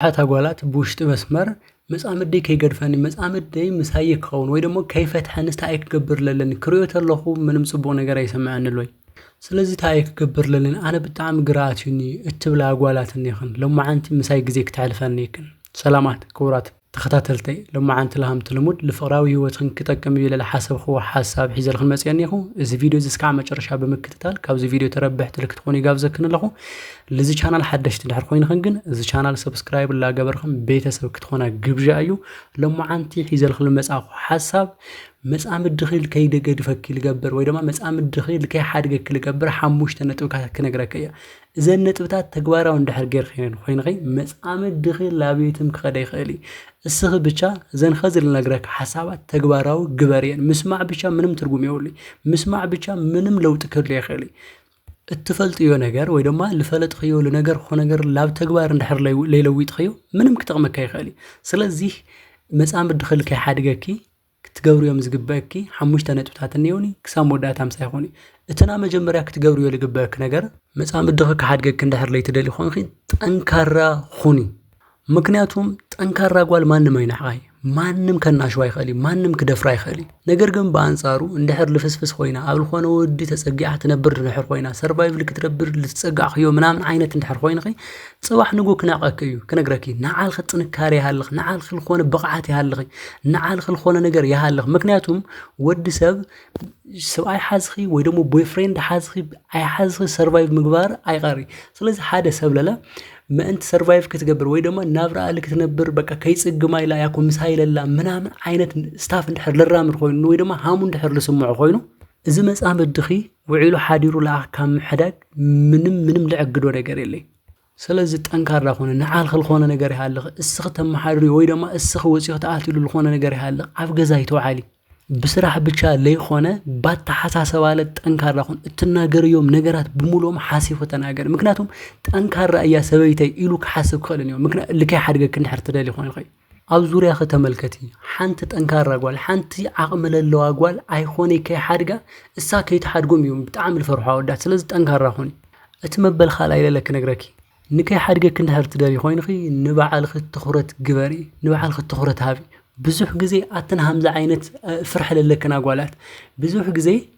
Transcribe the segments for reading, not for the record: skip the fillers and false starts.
حتى قولات بوشت مسمر مسامدي كي قدفاني مسامدي مسايك خون ويدمو كيف تحنستايك قبر للن كريوتر لخو منم صبو نغير يسمعن لوي ስለዚህ ታይክ ግብር ለልን አነ በጣም ግራችኒ እትብላ ጓላትኒ ይኹን ለማ አንቺ ምሳይ ጊዜ ክትሐልፈኒክን ሰላማት ክብራት ተከታተልተይ ለማ አንቺ ለሃም ትልሙድ ለፍራዊ ህይወትክን ክጠቀም ይለ ለሐሰብ ኸው ሐሳብ ሒዘልክን መጽያኒ ይኹ እዚ ቪዲዮ ዝስካ መጨረሻ በመከታተል ካብዚ ቪዲዮ ተረብሕት ልክትኮን ይጋብዘክን ለኹ ለዚ ቻናል ሐደሽት ድሕር ኮይንክን ግን እዚ ቻናል ሰብስክራይብ ላገበርክን ቤተሰብ ክትኮና ግብዣ እዩ ለማ አንቺ ሒዘልክን መጻኹ ሐሳብ مسام الدخيل كي دقد فكيل جبر ويدما مسام الدخيل كي حد جكيل جبر حموش تنتوك كنجركيا إذا النتبتات تجوارا وندحر غير خين غي مسام الدخيل لابيتم كخدي خالي السخ بتشا زين خزر النجرك حسابات تجوارا وجبرين مسمع بتشا منم ترجم يقولي مسمع بتشا منم لو تكر لي خالي اتفلت يو نجار ويدما لفلت خيو لنجار خو نجار لاب تجوار ندحر ليلويت خيو منم كتغمك كي خالي سلازيه مسام الدخيل كي حد جكي تجبروا يوم زجباكي حموش تنتبتات النيوني كسام ودات هم سيخوني اتنا مجمرة كتجبروا يوم زجباك نجار مسام الدخل حد جك كندهر لي تدلي خونخي تنكرر خوني مكنياتهم تنكرر قال ما نم ينحاي ما نم كنا شوي خالي ما نم كدفراي خالي نجار جنب بانصارو ندحر لفسفس خوينا قبل خونا ودي تسقع تنبر نحر خوينا سرفايف اللي كتربر لتسقع خيو منام عينة ندحر خوينا خي صباح نقول كناقكيو كنقركي نعال خط نكاري هالخ نعال خل خونا بقعتي هالخ نعال خل خونا نجار يا هالخ مكنياتهم ودي سب أي حزخي ويدمو بوي فريند حزخي أي حزخي سرفايف مقبار أي غاري سلازي حدا سب لا ما أنت سرفايف كتجبر ويدما نافرا اللي كتنبر بقى كيس الجماي لا يكون مسهيل لا منام عينة ستاف ندحر للرامر خوينو ويدما هامون ندحر لسمع خوينو إذا مسام الدخي وعيلو حاديرو لأحكام حداك منم لعقدو نجار اللي سلازي تنكر راخونا نعال خل خونا نجار هالغ السخت محرري ويدما السخ وسيخت آتيلو الخونا نجار هالغ عفق زايتو عالي بسرعة بتشا لي خونا بات حساسة والد تنكر راخون التناجر يوم نجارات بمولهم حاسف وتناجر مكناتهم تنكر رأي سويتي إلوك حاسب خلني يوم مكنا اللي كي حرقة كن حرت لي خونا خي أبزور يا أخي تملكتي حنت تنكر رجال حنت عقمل اللو أقوال أي خوني كي حرقة الساكيت حرقهم يوم بتعمل فرحة ودات سلز تنكر راخوني أتمبل خالا لك نجركي نكي حرقة كن حرت لي خونا خي نبع الخط تخرت جباري نبع الخط تخرت هافي بزوح جزي أتن همزة عينت فرح للكنا قولات بزوح جزي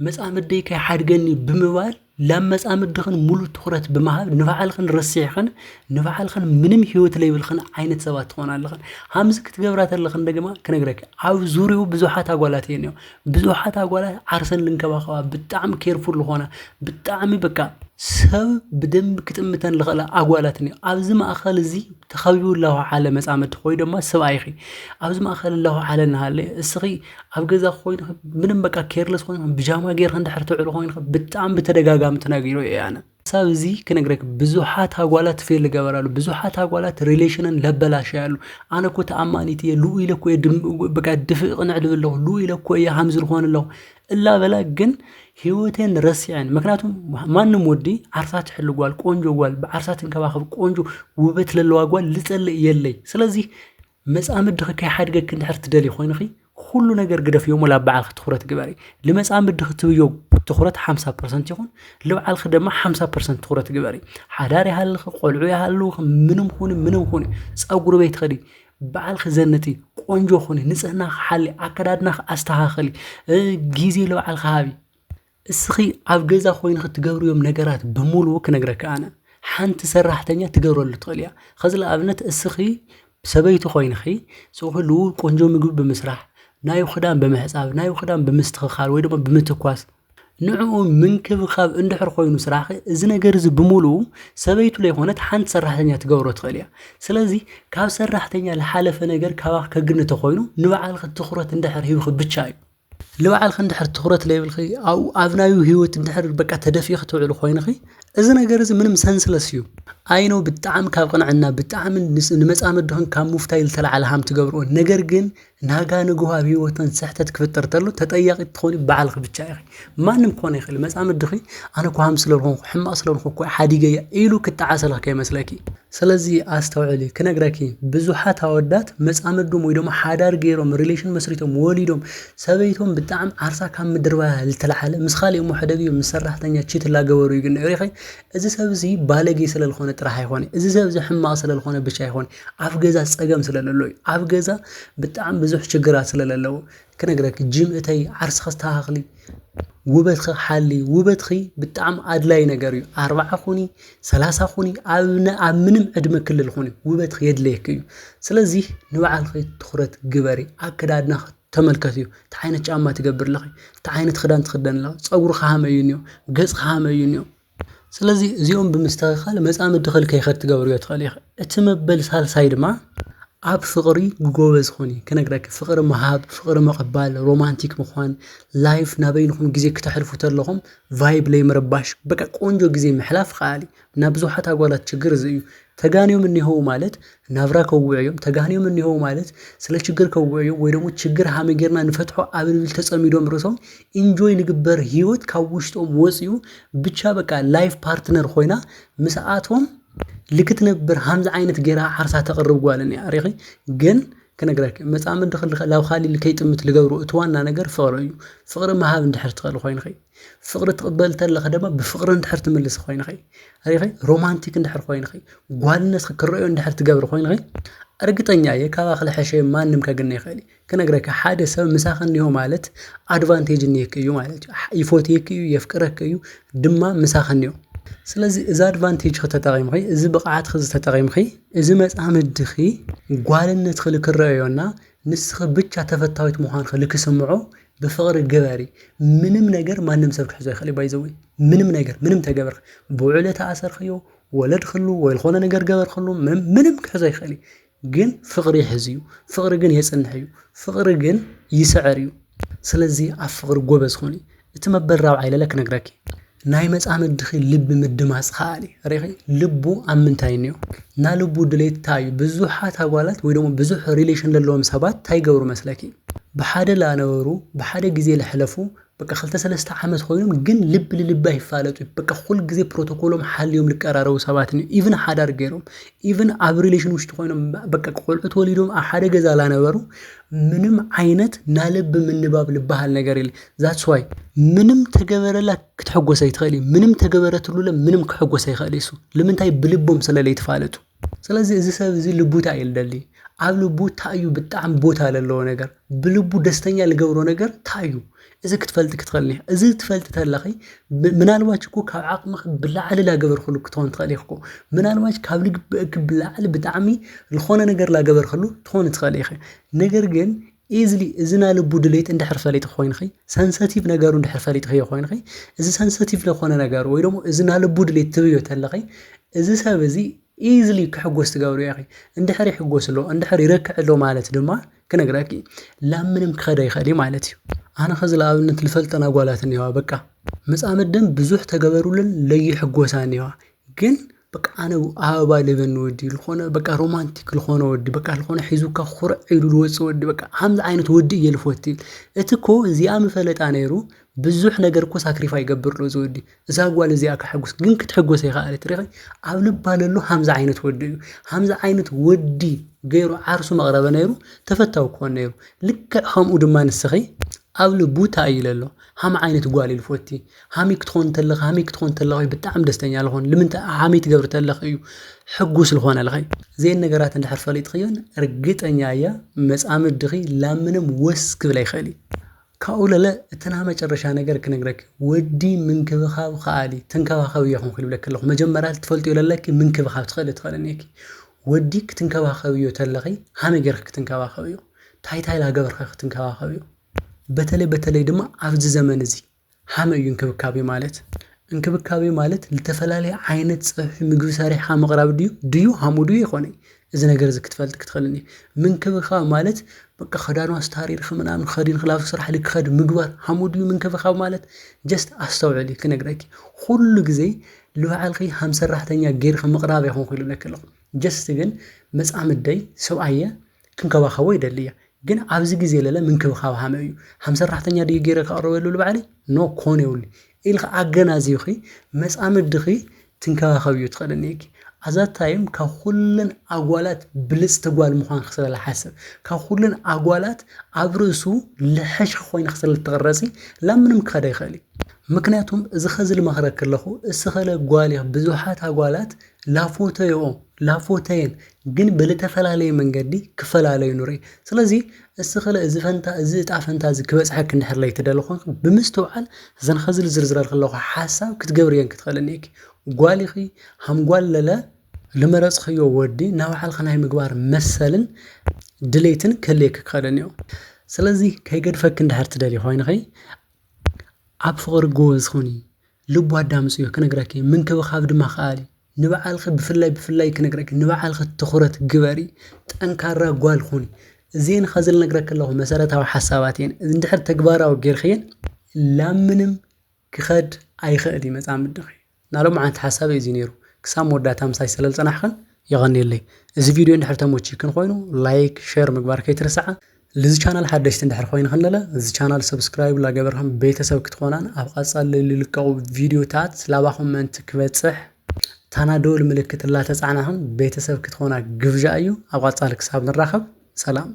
مسألة مديك حرقني بموال لما مسألة مدخن ملو تخرت بمهاب نفعل خن رسيع خن نفعل خن منم هيوت لي بالخن عينت سوات خونا لخن همزة كتجبرات اللخن دجما كنجرك أو زوريو بزوحات قولات ينيو بزوحات قولات عرسن لنكباخوا بالطعم كيرفول لخونا بالطعم بكا سب بدم كتمتن لغلا أقوالاتني أبزم أخل زي تخويو الله على مسامة خوي دما سوايخي أبزم أخل الله على النهار الصغي أبجزا خوي منم بقى كيرلس خوي بجامع غير خند حرتو على خوي بتعم بتدقاقام تناقيرو أنا سابزي كنقرك بزوحات أقوالات في اللي جبرالو بزوحات أقوالات ريليشن لبلاش يالو أنا كنت أمانيتي لو إلى كوي دم بقى دفق نعلو له لو إلى كوي همز الخوان له إلا بلا جن هيوتين رسيان مكناتهم ما نمودي عرسات حلو قال كونجو قال بعرسات انكباخب كونجو وبيت للو قال لتسل يلي سلازي مسام الدخ كي حدق كنت حرت دالي خوين خي كل نجر قد في يوم ولا بعد تخرت جباري لمسام الدخ تيو تخرت 5% يكون لو على الخدمة 5% تخرت جباري حداري هالخ قلعي هاللو منهم خوني سأقول بيت خدي بعال خزنتي كونجو خوني نسهنا حالي أكرادنا أستحاخلي جيزي لو على الخابي السخي عفجزا خوين تجبروا يوم نجارات بمول وكنجرك أنا حنت سرحتني تجبروا اللي تقوليا خزل أبنت السخي سبيتو خوين خي سوق له كونجو مجوب بمسرح نايو خدام بمحساب نايو خدام بمستخخال ويدو بمتكواس نوعو من كيف خاب اندحر خوينو سراخي إذن جرز بمولو سبيتو لي هونت حنت سرحتني تجبروا تقوليا سلازي كاب سرحتني الحالة فنجر كواخ كجنة خوينو نوع الخ تخرت اندحر هي خد بتشاي لو على خند حر تخرت لي بالخي أو أبنايو هيوت اندحر بقى تدفي خطو على خوين خي إذن جرز منهم سنسلسيو أينو بالطعم كابقنا عنا بالطعم نمسام الدهن كام مفتايل تلا على هم تجبروا نجرجن ناقا نجوها بيوتن سحتت كفتر تلو تطيق تخوني بعلق بتشايخي ما نمكوني خلي مسام الدخي أنا كوهم سلرهم حما أصلهم خو حادي جاي إيلو كتعاسل كي مسلكي سلازي أستوعلي كنجركي بزوحات هودات مسام الدم ويدوم حادار جيرهم ريليشن مسريتهم وليدهم سبيتهم بالطعم عرسا كام مدربها لتلعله مسخالي أم حدقي مسرح تانية شيت لا جوري يقولن ريخي እዚ ሰብ እዚ ባለጌ ስለልኾነ ጥራሕ አይኾነ እዚ ሰብ እዚ ሕማቅ ስለልኾነ ብቻ አይኾነ አፍ ገዛ ፀገም ስለለለው አፍ ገዛ በጣም ብዙሕ ችግራት ስለለለው ከነግረክ ጂም እተይ ዓርስ ከስተኻኽሊ ውበትኺ ሓሊ ውበትኺ በጣም አድላይ ነገር እዩ 40 ኹኒ 30 ኹኒ ኣብ ምንም ዕድመ ክልል ኹኒ ውበትኺ የድለየክ እዩ ስለዚ ንባዕልኺ ትኹረት ግበሪ ኣከዳድና ተመልከት እዩ ታይነት ጫማ ትገብር ለኺ ታይነት ክዳን ትኽደን ለኺ ፀጉርኻ ሃመዩ ንዮ ገጽኻ ሃመዩ ንዮ ስለዚ እዚኦም ብምስተኻኸል መጻምድ ድኽል ከይኸት ትገብር እዩ ትኽእል ኢኻ እቲ መበል ሳልሳይ ድማ ኣብ ፍቅሪ ጎበዝ ኾኒ ከነግረክ ፍቅሪ መሃብ ፍቅሪ መቕባል ሮማንቲክ ምዃን ላይፍ ናበይንኹም ግዜ ክትሕልፉ ተለኹም ቫይብ ላይ ምርባሽ በቃ ቆንጆ ግዜ ምሕላፍ ኻሊ እና ብዙሓት ኣጓላት ችግር እዩ ተጋንዮም እንይሆው ማለት ናብራ ከውዕዮም ተጋንዮም እንይሆው ማለት ስለ ችግር ከውዕዮም ወይ ደግሞ ችግር ሃመጌርና ንፈትሖ ኣብልብል ተጸሚዶም ርሶም ኢንጆይ ንግበር ህይወት ካብ ውሽጦም ወጽዩ ብቻ በቃ ላይፍ ፓርትነር ኮይና ምስኣቶም ልክት ነበር ሃምዛ ዓይነት ጌራ ዓርሳ ተቅርብ ጓልን ያሪኺ ግን ከነግረክ መጻምድ ድኽል ላው ኻሊ ልከይጥምት ልገብሩ እትዋና ነገር ፍቅሪ እዩ ፍቅሪ መሃብ እንድሕር ትኽእል ኮይንኺ ፍቅሪ ትቕበል ተለኸ ድማ ብፍቅሪ እንድሕር ትምልስ ኮይንኺ አሪኺ ሮማንቲክ እንድሕር ኮይንኺ ጓልነት ክርአዮ እንድሕር ትገብር ኮይንኺ እርግጠኛ የካባኽለ ሕሸ ማንም ከግነ ይኸሊ ከነግረክ ሓደ ሰብ ምሳኽን ይሆ ማለት አድቫንቴጅ እንየክዩ ማለት ይፎትየክ እዩ የፍቅረክ እዩ ድማ ምሳኽን ይሆ ስለዚህ እዚ አድቫንቴጅ ከተጠቂምኺ እዚ ብቕዓት ከተጠቂምኺ እዚ መጻምድኺ ጓልነት ክልክረዮና ንስኺ ብቻ ተፈታዊት ምዃን ክልክስምዖ በፍቅሪ ገበሪ ምንም ነገር ማንም ሰብ ክሕዞ ይኸሊ ባይዘው ምንም ነገር ምንም ተገበር ብውዕለ ተኣሰርኽዮ ወለድ ክሉ ወይ ልኾነ ነገር ገበር ክሉ ምንም ክሕዞ ይኸሊ ግን ፍቅሪ ይሕዝዩ ፍቅሪ ግን የጽንሕ እዩ ፍቅሪ ግን ይስዕር እዩ ስለዚህ ኣብ ፍቅሪ ጎበዝ ኾኒ እቲ መበል ራብዓይ ለለ ክነግረኪ ናይ መጻምድኺ ልብ ምድማጽ ኻሊ ሪኺ ልቡ ኣብ ምንታይ እንዮ ና ልቡ ድሌት ታይ ብዙሓት ኣጓላት ወይ ደግሞ ብዙሕ ሪሌሽን ለለዎም ሰባት ታይ ገብሩ መስለኪ ብሓደ ላነበሩ ብሓደ ግዜ ለሕለፉ በቃ 2-3 ዓመት ኮይኖም ግን ልብ ልልባ ይፋለጡ በቃ ሁሉ ግዜ ፕሮቶኮሎም ሓልዮም ልቀራረቡ ሰባት ነው ኢቭን ሓዳር ገይሮም ኢቭን ኣብ ሪሌሽን ውሽጥ ኮይኖም በቃ ቆልዑት ወሊዶም ኣብ ሓደ ገዛ ላነበሩ ምንም ዓይነት ናልብ ምንባብ ልባሃል ነገር የለ ዛትስ ዋይ ምንም ተገበረላ ክትሐጎሰይ ትኸሊ ምንም ተገበረትሉለ ምንም ክሐጎሰይ ይኸሊ እሱ ለምንታይ ብልቦም ስለለ ይተፋለጡ ስለዚህ እዚ ሰብ እዚ ልቡታ ይልደሊ ኣብ ልቡ ታዩ በጣም ቦታ ለለው ነገር ብልቡ ደስተኛ ልገብሮ ነገር ታዩ እዚ ክትፈልጥ ክትኸልኒ እዚ ትፈልጥ ተለኺ ምናልባች እኮ ካብ ዓቅምኽ ብላዕሊ ላገበር ክሉ ክትሆን ትኸሊ እኮ ምናልባች ካብ ልግብእክ ብላዕሊ ብጣዕሚ ልኾነ ነገር ላገበር ክሉ ትሆን ትኸሊ ኢኺ ነገር ግን ኢዝሊ እዝና ልቡ ድሌት እንድሕር ፈሊጥ ኮይንኺ ሰንሲቲቭ ነገሩ እንድሕር ፈሊጥ ኮይንኺ እዚ ሰንሲቲቭ ለኾነ ነገር ወይ ደግሞ እዝና ልቡ ድሌት ትብዮ ተለኺ እዚ ሰብ እዚ ኢዝሊ ክሕጎስ ትገብሩ ያኺ እንድሕር ይሕጎስሎ እንድሕር ይረክዕሎ ማለት ድማ ክነግረኪ ላምንም ክኸዳ ይኸሊ ማለት እዩ ኣነ ኸዚ ለኣብነት ልፈልጠና ጓላት እንይዋ በቃ መጻምድን ብዙሕ ተገበሩልን ለይሕጎሳን እንይዋ ግን በቃ ኣነ ኣበባ ልበን ወዲ ልኾነ በቃ ሮማንቲክ ልኾነ ወዲ በቃ ልኾነ ሒዙካ ኹርዕ ኢሉ ልወጽ ወዲ በቃ ሃምዚ ዓይነት ወዲ እየልፎት እትኮ እዚኣ ምፈለጣ ነይሩ ብዙሕ ነገር እኮ ሳክሪፋይ ይገብርሎ ዝወዲ እዛ ጓል እዚኣ ክሕጉስ ግን ክትሕጎስ ይኸኣለት ሪኺ ኣብ ልባለሉ ሃምዚ ዓይነት ወዲ እዩ ሃምዚ ዓይነት ወዲ ገይሩ ዓርሱ መቕረበ ነይሩ ተፈታው ክኾን ነይሩ ልክዕ ከምኡ ድማ ንስኺ ኣብ ልቡ ታይለሎ ሃም ዓይነት ጓል ይልፎቲ ሃሚ ክትኾን ተለኺ ብጣዕሚ ደስተኛ ልኾን ለምንታይ ሃሚ ትገብር ተለኺ እዩ ሕጉስ ልኾነ ለኺ ዘን ነገራት እንድሕር ፈሊጥኽዮን እርግጠኛ እያ መጻምድኺ ላምንም ወስ ክብላ ይኸሊ ካኡለለ እተና መጨረሻ ነገር ክነግረክ ወዲ ምንክብኻብ ኻሊ ተንከባኸብ ይኹን ክልብለክ ለኹ መጀመርያ ትፈልጥ ይለለክ ምንክብኻብ ትኸልኒኪ ወዲ ክትንከባኸብ እዩ ተለኺ ሃሚ ገርክ ክትንከባኸብ እዩ ታይታይ ላገበርካ ክትንከባኸብ እዩ በተለይ ድማ ኣብዚ ዘመን እዚ ሃመ እዩ እንክብካቤ ማለት ልተፈላለየ ዓይነት ፀብሒ ምግቢ ሰሪሕካ ምቕራብ ድዩ ሃሙ ድዩ ይኾነ እዚ ነገር እዚ ክትፈልጥ ክትኸልኒ ምንክብኻብ ማለት በቃ ኸዳኑ አስታሪርክ ምናምን ኸዲን ክላፍ ስራሕ ልክኸድ ምግባር ሃሙ ድዩ ምንክብኻብ ማለት ጀስት ኣስተውዕሊ ክነግረኪ ኩሉ ግዜ ልባዕልኺ ሃም ሰራሕተኛ ጌርክ ምቕራብ ይኹን ክሉ ለክለኹ ጀስት ግን መጻምደይ ሰብኣየ ክንከባኸቦ ይደልያ ግን ኣብዚ ግዜ ለለ ምንክብኻብ ሃመ እዩ ሃም ሰራሕተኛ ድዩ ጌረ ካቅርበሉ ልባዕሊ ኖ ኮነ ይውሊ ኢልኻ ኣገናዚኺ መጻምድኺ ትንከባኸብ እዩ ትኸልኒኪ ኣዛት ታይም ካብ ኩለን ኣጓላት ብልጽ ተጓል ምዃን ክስለ ሓሰብ ካብ ኩለን ኣጓላት ኣብ ርእሱ ልሕሽ ኮይን ክስለ ተቐረጺ ላምንም ክኸዳ ይኸሊ ምክንያቱም እዚ ኸዝል መኽረክ ኣለኹ እስኸለ ጓልያ ብዙሓት ኣጓላት ላፎተየን ግን ብልተፈላለየ መንገዲ ክፈላለዩ ንርኢ ስለዚ እስኸለ እዚ ፈንታ እዚ እጣ ፈንታ እዚ ክበፅሐክ እንድሕር ላይ ተደልኹን ብምስትውዓል ዘን ኸዝል ዝርዝረልክ ኣለኹ ሓሳብ ክትገብርየን ክትኽእልኒ ጓሊኺ ሃምጓል ለለ ልመረፅኽዮ ወዲ ናብ ባዕልኻ ናይ ምግባር መሰልን ድሌትን ክህልየክ ክኽእልኒ እዩ ስለዚ ከይገድፈክ እንድሕር ትደልዩ ኮይንኺ ኣብ ፍቕሪ ጎበዝኹኒ ልቡ ኣዳምፅ እዩ ክነግረኪ ምንክብኻብ ድማ ኸኣሊ ንባዕልኺ ብፍላይ ክነግረኪ ንባዕልኺ ትኹረት ግበሪ ጠንካራ ጓልኹኒ እዚአን ኸዝል ነግረክ ኣለኹ መሰረታዊ ሓሳባት እየን እንድሕር ተግባራዊ ጌርክየን ላምንም ክኸድ ኣይኽእል እዩ መጻምድኺ ናሎም ዓንቲ ሓሳብ እዩ ነይሩ ክሳብ መወዳእታ ምሳይ ስለል ፀናሕኽን ይቐኒየለይ እዚ ቪድዮ እንድሕር ተመችይክን ኮይኑ ላይክ ሼር ምግባር ከይትርስዓ ለዚ ቻናል ሓደሽቲ እንድሕር ኮይንክን ለለ እዚ ቻናል ሰብስክራይብ ላገበርኩም ቤተሰብ ክትኮናን ኣብ ቃጻል ልልቀቁ ቪድዮታት ላባኹም መንት ክበጽሕ ታናዶል ምልክት ላ ተጻዕናህን ቤተሰብ ክትኮና ግብዣ እዩ ኣብ ቃጻል ክሳብ ንራኸብ ሰላም